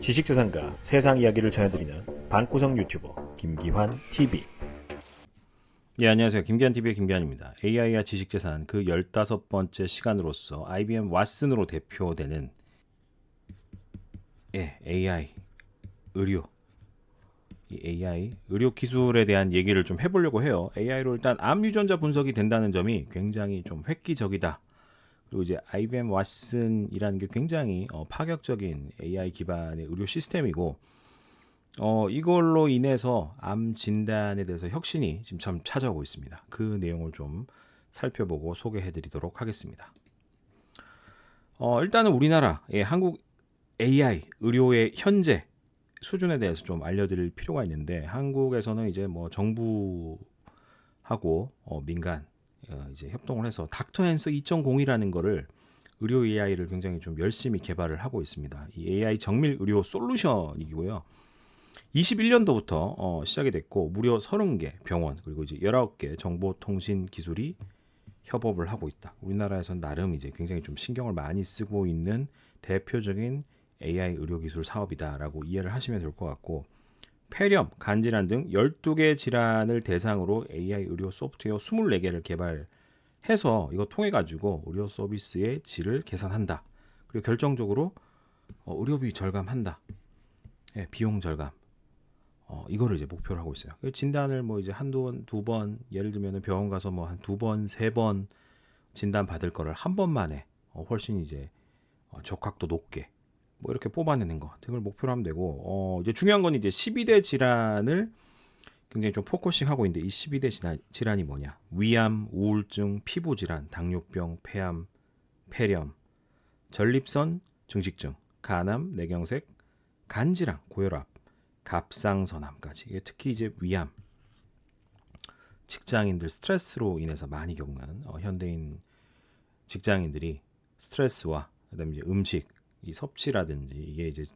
지식재산가 세상 이야기를 전해드리는 방구석 유튜버 김기환 TV. 예, 안녕하세요. 김기환 TV의 김기환입니다. AI와 지식재산 그 15번째 시간으로서 IBM 왓슨으로 대표되는 AI 의료 이 AI 의료 기술에 대한 얘기를 좀 해보려고 해요. AI로 일단 암 유전자 분석이 된다는 점이 굉장히 좀 획기적이다. 그리고 이제 IBM 왓슨이라는 게 굉장히 파격적인 AI 기반의 의료 시스템이고 이걸로 인해서 암 진단에 대해서 혁신이 지금 참 찾아오고 있습니다. 그 내용을 좀 살펴보고 소개해 드리도록 하겠습니다. 일단은 우리나라의 한국 AI 의료의 현재 수준에 대해서 좀 알려드릴 필요가 있는데, 한국에서는 이제 뭐 정부하고 민간 이제 협동을 해서 닥터앤서 2.0이라는 거를 의료 AI를 굉장히 좀 열심히 개발을 하고 있습니다. 이 AI 정밀 의료 솔루션이고요. 21년도부터 시작이 됐고 무려 30개 병원 그리고 이제 19개 정보통신 기술이 협업을 하고 있다. 우리나라에서는 나름 이제 굉장히 좀 신경을 많이 쓰고 있는 대표적인 AI 의료기술 사업이다라고 이해를 하시면 될 것 같고, 폐렴, 간질환 등 12개 질환을 대상으로 AI 의료 소프트웨어 24개를 개발해서 이거 통해 가지고 의료 서비스의 질을 개선한다. 그리고 결정적으로 의료비 절감한다. 비용 절감. 이거를 이제 목표로 하고 있어요. 진단을 뭐 이제 한두 번, 두 번, 예를 들면 병원 가서 뭐 한 두 번, 세 번 진단 받을 거를 한 번만에 훨씬 이제 적합도 높게 뭐 이렇게 뽑아내는 거 등을 목표로 하면 되고, 이제 중요한 건 이제 12대 질환을 굉장히 좀 포커싱 하고 있는데, 이 12대 질환이 뭐냐? 위암, 우울증, 피부 질환, 당뇨병, 폐암, 폐렴, 전립선 증식증, 간암, 뇌경색, 간질환, 고혈압, 갑상선암까지. 특히 이제 위암, 직장인들 스트레스로 인해서 많이 겪는 현대인 직장인들이 스트레스와 그다음에 이제 음식, 이 섭취라든지 이게 이제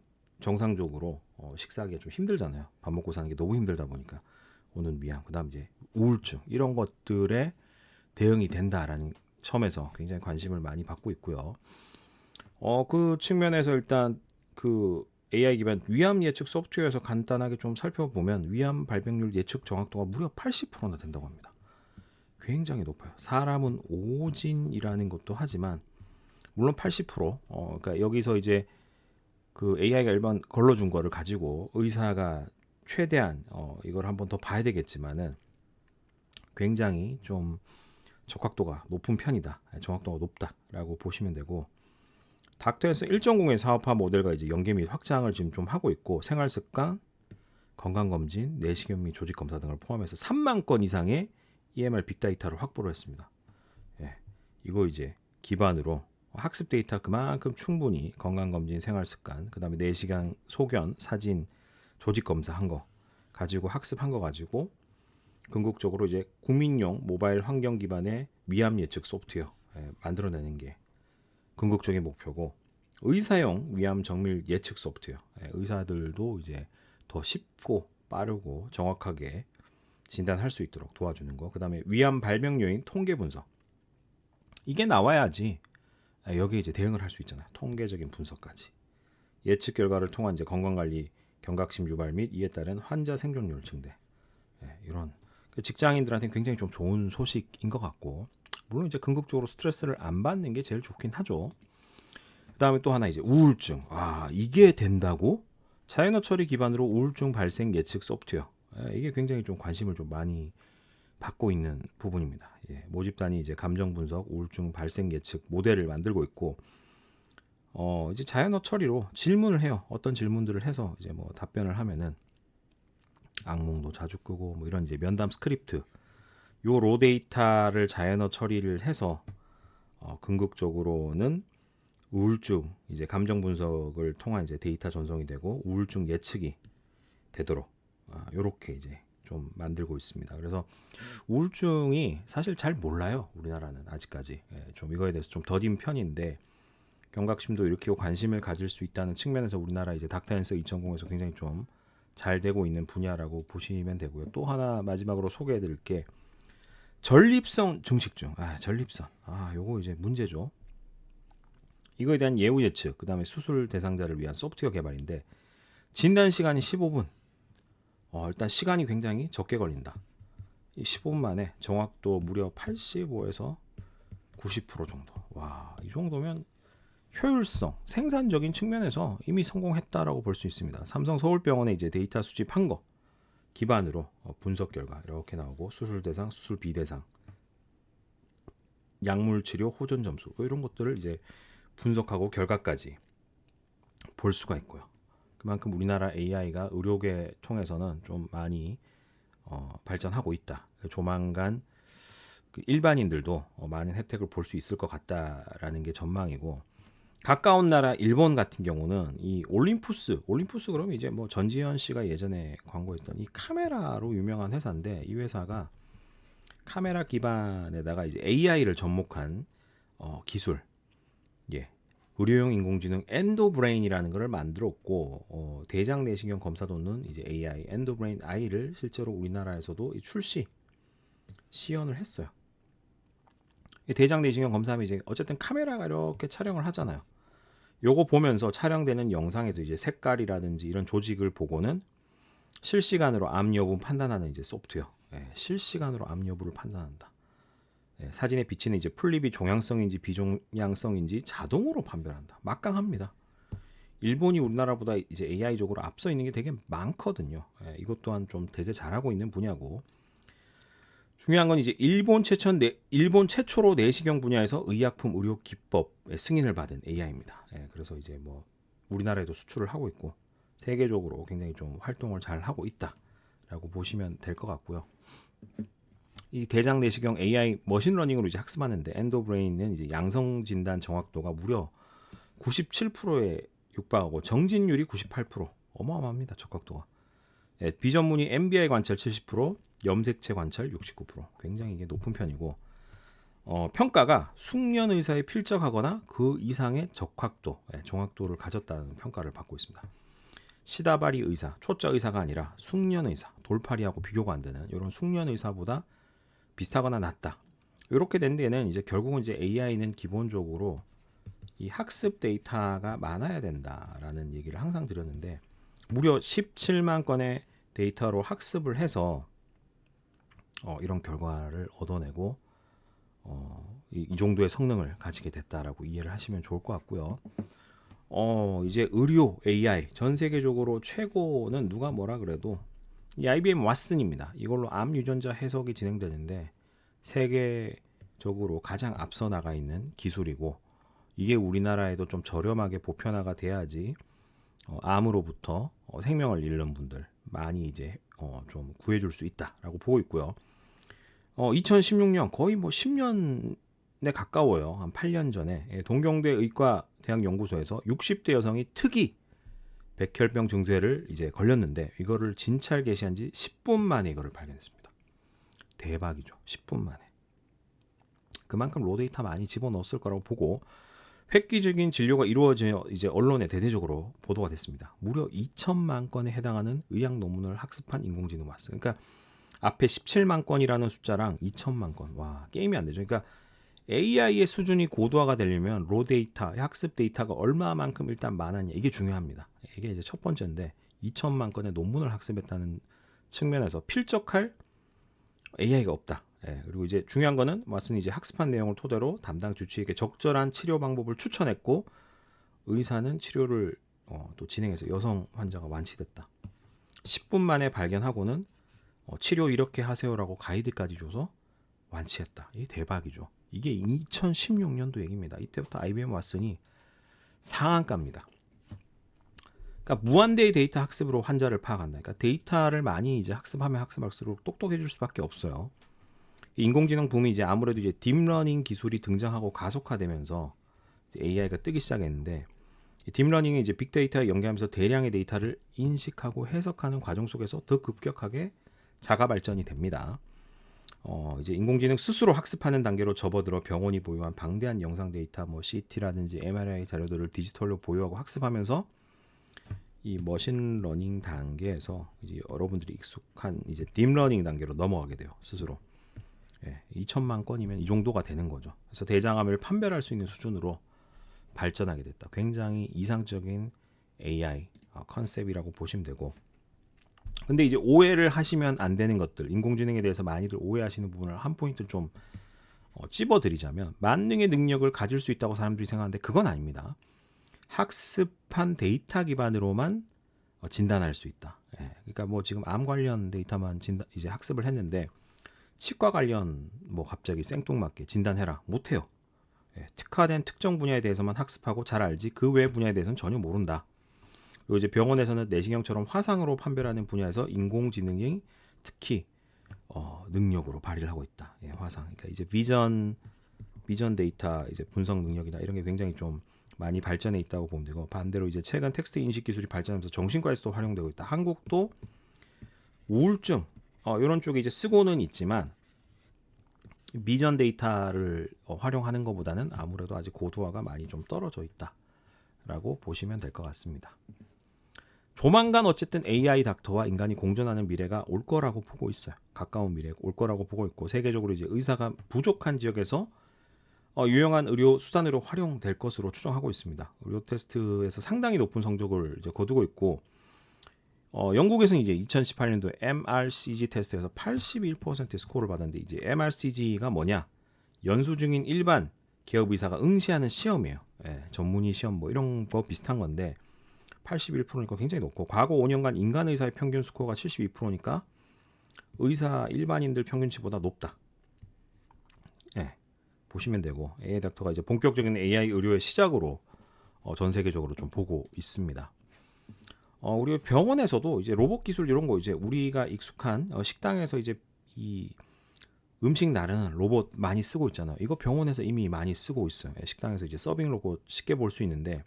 정상적으로 식사하기가 좀 힘들잖아요. 밥 먹고 사는 게 너무 힘들다 보니까 오는 위암, 그다음 이제 우울증 이런 것들에 대응이 된다라는 점에서 굉장히 관심을 많이 받고 있고요. 그 측면에서 일단 그 AI 기반 위암 예측 소프트웨어에서 간단하게 좀 살펴보면 위암 발병률 예측 정확도가 무려 80%나 된다고 합니다. 굉장히 높아요. 사람은 오진이라는 것도 하지만 물론 80%, 그러니까 여기서 이제 그 AI가 일반 걸러준 거를 가지고 의사가 최대한 이걸 한번 더 봐야 되겠지만은 굉장히 좀 적확도가 높은 편이다, 정확도가 높다라고 보시면 되고, 닥터에서 1.0의 사업화 모델과 이제 연계 및 확장을 지금 좀 하고 있고, 생활 습관, 건강 검진, 내시경 및 조직 검사 등을 포함해서 3만 건 이상의 EMR 빅데이터를 확보를 했습니다. 이거 이제 기반으로 학습 데이터 그만큼 충분히 건강 검진, 생활 습관, 그다음에 내시경, 소견, 사진, 조직 검사 한 거 가지고 학습한 거 가지고 궁극적으로 이제 국민용 모바일 환경 기반의 위암 예측 소프트웨어 만들어내는 게 궁극적인 목표고, 의사용 위암 정밀 예측 소프트웨어, 의사들도 이제 더 쉽고 빠르고 정확하게 진단할 수 있도록 도와주는 거. 그다음에 위암 발병 요인 통계 분석. 이게 나와야지 여기에 이제 대응을 할 수 있잖아요. 통계적인 분석까지. 예측 결과를 통한 이제 건강관리 경각심 유발 및 이에 따른 환자 생존율 증대. 이런 직장인들한테 굉장히 좀 좋은 소식인 것 같고, 물론 이제 궁극적으로 스트레스를 안 받는 게 제일 좋긴 하죠. 그다음에 또 하나 이제 우울증. 이게 된다고? 자연어 처리 기반으로 우울증 발생 예측 소프트웨어. 이게 굉장히 좀 관심을 좀 많이 받고 있는 부분입니다. 모집단이 이제 감정 분석, 우울증 발생 예측 모델을 만들고 있고, 이제 자연어 처리로 질문을 해요. 어떤 질문들을 해서 이제 뭐 답변을 하면은 악몽도 자주 꾸고 뭐 이런 이제 면담 스크립트, 요 로 데이터를 자연어 처리를 해서 궁극적으로는 우울증 이제 감정 분석을 통한 이제 데이터 전송이 되고 우울증 예측이 되도록 요렇게 이제 좀 만들고 있습니다. 그래서 우울증이 사실 잘 몰라요. 우리나라는 아직까지 좀 이거에 대해서 좀 더딘 편인데, 경각심도 일으키고 관심을 가질 수 있다는 측면에서 우리나라 이제 닥터앤서 2.0에서 굉장히 좀 잘 되고 있는 분야라고 보시면 되고요. 또 하나 마지막으로 소개해드릴 게 전립선 증식증. 전립선. 요거 이제 문제죠. 이거에 대한 예후 예측, 그 다음에 수술 대상자를 위한 소프트웨어 개발인데 진단 시간이 15분. 일단 시간이 굉장히 적게 걸린다. 이 15분 만에 정확도 무려 85에서 90% 정도. 와, 이 정도면 효율성, 생산적인 측면에서 이미 성공했다라고 볼 수 있습니다. 삼성 서울병원에 이제 데이터 수집한 거 기반으로 분석 결과 이렇게 나오고 수술 대상, 수술 비대상, 약물 치료 호전 점수 이런 것들을 이제 분석하고 결과까지 볼 수가 있고요. 그만큼 우리나라 AI가 의료계 통해서는 좀 많이 발전하고 있다. 조만간 그 일반인들도 많은 혜택을 볼 수 있을 것 같다라는 게 전망이고, 가까운 나라 일본 같은 경우는 이 올림푸스 그러면 이제 뭐 전지현 씨가 예전에 광고했던 이 카메라로 유명한 회사인데, 이 회사가 카메라 기반에다가 이제 AI를 접목한 기술, 의료용 인공지능 엔도브레인이라는 것을 만들었고, 대장 내시경 검사 돕는 이제 AI 엔도브레인 I를 실제로 우리나라에서도 출시 시연을 했어요. 대장 내시경 검사하면 이제 어쨌든 카메라가 이렇게 촬영을 하잖아요. 요거 보면서 촬영되는 영상에서 이제 색깔이라든지 이런 조직을 보고는 실시간으로 암 여부 판단하는 이제 소프트웨어. 실시간으로 암 여부를 판단한다. 사진에 비치는 이제 풀립이 종양성인지 비종양성인지 자동으로 판별한다. 막강합니다. 일본이 우리나라보다 이제 AI적으로 앞서 있는 게 되게 많거든요. 이것 또한 좀 되게 잘하고 있는 분야고, 중요한 건 이제 일본 최초로 내시경 분야에서 의약품 의료 기법의 승인을 받은 AI입니다. 그래서 이제 뭐 우리나라에도 수출을 하고 있고 세계적으로 굉장히 좀 활동을 잘 하고 있다라고 보시면 될 것 같고요. 이 대장 내시경 AI 머신러닝으로 이제 학습하는데 엔도브레인은 이제 양성 진단 정확도가 무려 97%에 육박하고 정진율이 98%. 어마어마합니다. 적확도가. 비전문의 MBI 관찰 70%, 염색체 관찰 69%. 굉장히 이게 높은 편이고, 평가가 숙련 의사에 필적하거나 그 이상의 적확도, 정확도를 가졌다는 평가를 받고 있습니다. 시다바리 의사, 초짜 의사가 아니라 숙련 의사, 돌팔이하고 비교가 안 되는 이런 숙련 의사보다 비슷하거나 낫다. 이렇게 된 데는 이제 결국은 이제 AI는 기본적으로 이 학습 데이터가 많아야 된다라는 얘기를 항상 드렸는데, 무려 17만 건의 데이터로 학습을 해서 이런 결과를 얻어내고 이 정도의 성능을 가지게 됐다라고 이해를 하시면 좋을 것 같고요. 이제 의료 AI 전 세계적으로 최고는 누가 뭐라 그래도 이 IBM 왓슨입니다. 이걸로 암 유전자 해석이 진행되는데 세계적으로 가장 앞서 나가 있는 기술이고, 이게 우리나라에도 좀 저렴하게 보편화가 돼야지 암으로부터 생명을 잃는 분들 많이 이제 좀 구해줄 수 있다라고 보고 있고요. 2016년 거의 뭐 10년에 가까워요. 한 8년 전에 동경대 의과대학 연구소에서 60대 여성이 특이 백혈병 증세를 이제 걸렸는데, 이거를 진찰 개시한 지 10분 만에 이거를 발견했습니다. 대박이죠. 10분 만에. 그만큼 로데이터 많이 집어넣었을 거라고 보고, 획기적인 진료가 이루어져 이제 언론에 대대적으로 보도가 됐습니다. 무려 2천만 건에 해당하는 의학 논문을 학습한 인공지능 왔어요. 그러니까 앞에 17만 건이라는 숫자랑 2천만 건, 와, 게임이 안 되죠. 그러니까 AI의 수준이 고도화가 되려면 로 데이터, 학습 데이터가 얼마만큼 일단 많았냐, 이게 중요합니다. 이게 이제 첫 번째인데, 2천만 건의 논문을 학습했다는 측면에서 필적할 AI가 없다. 그리고 이제 중요한 거는 왓슨이 이제 학습한 내용을 토대로 담당 주치의에게 적절한 치료 방법을 추천했고, 의사는 치료를 또 진행해서 여성 환자가 완치됐다. 10분 만에 발견하고는 치료 이렇게 하세요라고 가이드까지 줘서 완치했다. 이게 대박이죠. 이게 2016년도 얘기입니다. 이때부터 IBM 왓슨이 상한가입니다. 그러니까 무한대의 데이터 학습으로 환자를 파악한다. 그러니까 데이터를 많이 이제 학습하면 학습할수록 똑똑해질 수밖에 없어요. 인공지능 붐이 이제 아무래도 이제 딥러닝 기술이 등장하고 가속화되면서 AI가 뜨기 시작했는데, 딥러닝이 이제 빅데이터에 연계하면서 대량의 데이터를 인식하고 해석하는 과정 속에서 더 급격하게 자가 발전이 됩니다. 이제 인공지능 스스로 학습하는 단계로 접어들어 병원이 보유한 방대한 영상 데이터, 뭐 CT라든지 MRI 자료들을 디지털로 보유하고 학습하면서 이 머신러닝 단계에서 이제 여러분들이 익숙한 이제 딥러닝 단계로 넘어가게 돼요. 스스로. 2천만 건이면 이 정도가 되는 거죠. 그래서 대장암을 판별할 수 있는 수준으로 발전하게 됐다. 굉장히 이상적인 AI 컨셉이라고 보시면 되고, 근데 이제 오해를 하시면 안 되는 것들, 인공지능에 대해서 많이들 오해하시는 부분을 한 포인트 좀 찝어드리자면, 만능의 능력을 가질 수 있다고 사람들이 생각하는데 그건 아닙니다. 학습한 데이터 기반으로만 진단할 수 있다. 예, 그러니까 뭐 지금 암 관련 데이터만 이제 학습을 했는데 치과 관련 뭐 갑자기 생뚱맞게 진단해라 못해요. 예, 특화된 특정 분야에 대해서만 학습하고 잘 알지 그 외 분야에 대해서는 전혀 모른다. 그리고 이제 병원에서는 내시경처럼 화상으로 판별하는 분야에서 인공지능이 특히 능력으로 발휘를 하고 있다. 예, 화상. 그러니까 이제 비전 데이터 이제 분석 능력이나 이런 게 굉장히 좀 많이 발전해 있다고 보면 되고, 반대로 이제 최근 텍스트 인식 기술이 발전하면서 정신과에서도 활용되고 있다. 한국도 우울증 이런 쪽에 이제 쓰고는 있지만 비전 데이터를 활용하는 것보다는 아무래도 아직 고도화가 많이 좀 떨어져 있다라고 보시면 될 것 같습니다. 조만간 어쨌든 AI 닥터와 인간이 공존하는 미래가 올 거라고 보고 있어요. 가까운 미래에 올 거라고 보고 있고, 세계적으로 이제 의사가 부족한 지역에서 유용한 의료 수단으로 활용될 것으로 추정하고 있습니다. 의료 테스트에서 상당히 높은 성적을 이제 거두고 있고, 영국에서는 이제 2018년도에 MRCG 테스트에서 81% 스코어를 받았는데, 이제 MRCG가 뭐냐? 연수 중인 일반 기업 의사가 응시하는 시험이에요. 예, 전문의 시험 뭐 이런 거 비슷한 건데 81%니까 굉장히 높고, 과거 5년간 인간 의사의 평균 스코어가 72%니까 의사 일반인들 평균치보다 높다. 예, 보시면 되고, AI 닥터가 이제 본격적인 AI 의료의 시작으로 전 세계적으로 좀 보고 있습니다. 우리 병원에서도 이제 로봇 기술 이런 거, 이제 우리가 익숙한 식당에서 이제 이 음식 나르는 로봇 많이 쓰고 있잖아요. 이거 병원에서 이미 많이 쓰고 있어요. 식당에서 이제 서빙 로봇 쉽게 볼 수 있는데,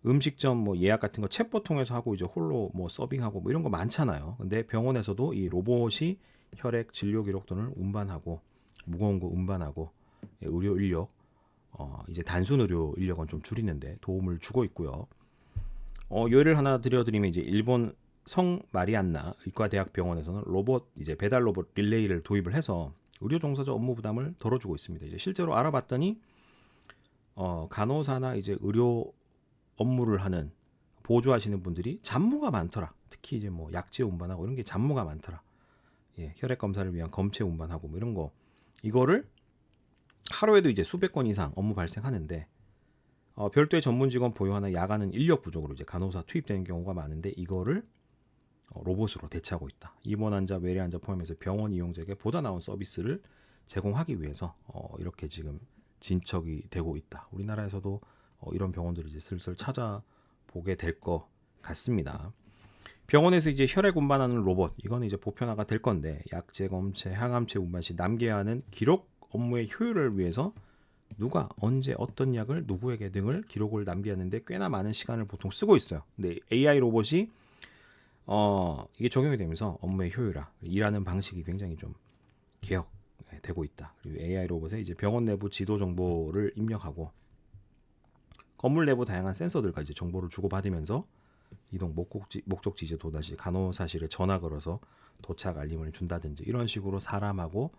음식점 뭐 예약 같은 거 챗봇 통해서 하고 이제 홀로 뭐 서빙하고 뭐 이런 거 많잖아요. 근데 병원에서도 이 로봇이 혈액 진료 기록 등을 운반하고, 무거운 거 운반하고, 의료 인력 이제 단순 의료 인력은 좀 줄이는데 도움을 주고 있고요. 예를 하나 드려드리면, 이제 일본 성 마리안나 의과대학병원에서는 로봇 이제 배달 로봇 릴레이를 도입을 해서 의료 종사자 업무 부담을 덜어주고 있습니다. 이제 실제로 알아봤더니 간호사나 이제 의료 업무를 하는 보조하시는 분들이 잡무가 많더라. 특히 이제 뭐 약재 운반하고 이런 게 잡무가 많더라. 예, 혈액 검사를 위한 검체 운반하고 뭐 이런 거, 이거를 하루에도 이제 수백 건 이상 업무 발생하는데, 별도의 전문 직원 보유하나 야간은 인력 부족으로 이제 간호사 투입되는 경우가 많은데, 이거를 로봇으로 대체하고 있다. 입원 환자, 외래 환자 포함해서 병원 이용자에게 보다 나은 서비스를 제공하기 위해서 이렇게 지금 진척이 되고 있다. 우리나라에서도 이런 병원들을 이제 슬슬 찾아보게 될 것 같습니다. 병원에서 이제 혈액 운반하는 로봇, 이거는 이제 보편화가 될 건데, 약재, 검체, 항암체 운반 시 남겨야 하는 기록 업무의 효율을 위해서 누가 언제 어떤 약을 누구에게 등을 기록을 남기는데 꽤나 많은 시간을 보통 쓰고 있어요. 근데 AI 로봇이 이게 적용이 되면서 업무의 효율화, 일하는 방식이 굉장히 좀 개혁되고 있다. 그리고 AI 로봇에 이제 병원 내부 지도 정보를 입력하고, 건물 내부 다양한 센서들과 이제 정보를 주고받으면서 이동 목적지 이제 도다시 간호사실에 전화 걸어서 도착 알림을 준다든지, 이런 식으로 사람하고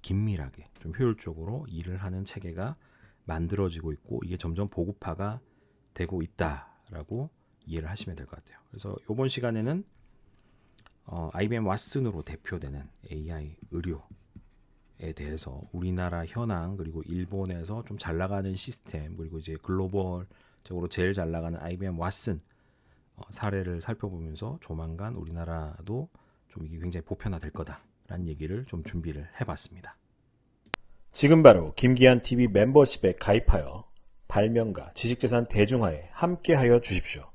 긴밀하게 좀 효율적으로 일을 하는 체계가 만들어지고 있고, 이게 점점 보급화가 되고 있다라고 이해를 하시면 될 것 같아요. 그래서 이번 시간에는 IBM 왓슨으로 대표되는 AI 의료에 대해서 우리나라 현황, 그리고 일본에서 좀 잘 나가는 시스템, 그리고 이제 글로벌적으로 제일 잘 나가는 IBM 왓슨 사례를 살펴보면서 조만간 우리나라도 좀 이게 굉장히 보편화될 거다라는 얘기를 좀 준비를 해봤습니다. 지금 바로 김기한 TV 멤버십에 가입하여 발명가 지식재산 대중화에 함께하여 주십시오.